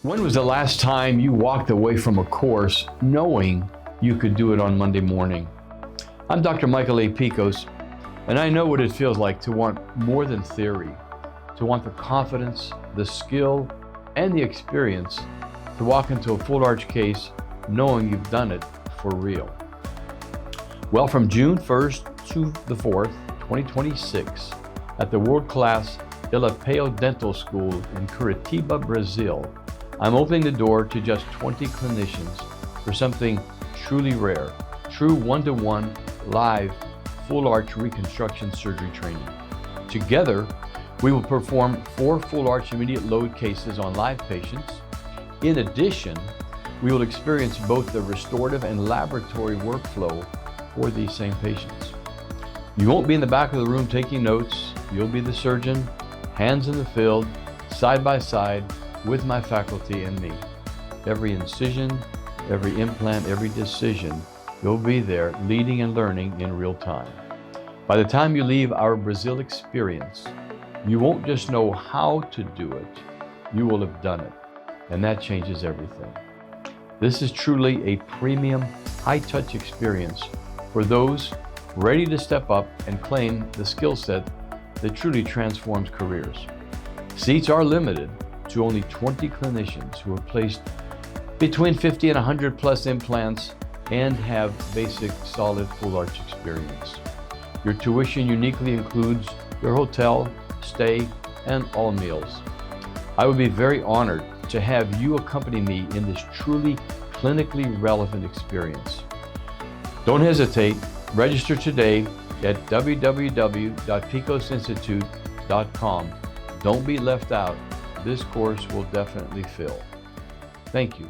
When was the last time you walked away from a course knowing you could do it on Monday morning? I'm Dr. Michael A. Pikos, and I know what it feels like to want more than theory, to want the confidence, the skill, and the experience to walk into a full arch case knowing you've done it for real. Well, from June 1st to the 4th, 2026, at the world-class ILAPEO Dental School in Curitiba, Brazil, I'm opening the door to just 20 clinicians for something truly rare, true one-to-one, live, full arch reconstruction surgery training. Together, we will perform 4 full arch immediate load cases on live patients. In addition, we will experience both the restorative and laboratory workflow for these same patients. You won't be in the back of the room taking notes. You'll be the surgeon, hands in the field, side by side, with my faculty and me. Every incision, every implant, every decision, you'll be there leading and learning in real time. By the time you leave our Brazil experience, you won't just know how to do it, you will have done it. And that changes everything. This is truly a premium, high-touch experience for those ready to step up and claim the skill set that truly transforms careers. Seats are limited to only 20 clinicians who have placed between 50 and 100 plus implants and have basic solid full arch experience. Your tuition uniquely includes your hotel, stay, and all meals. I would be very honored to have you accompany me in this truly clinically relevant experience. Don't hesitate. Register today at www.pikosinstitute.com. Don't be left out. This course will definitely fill. Thank you.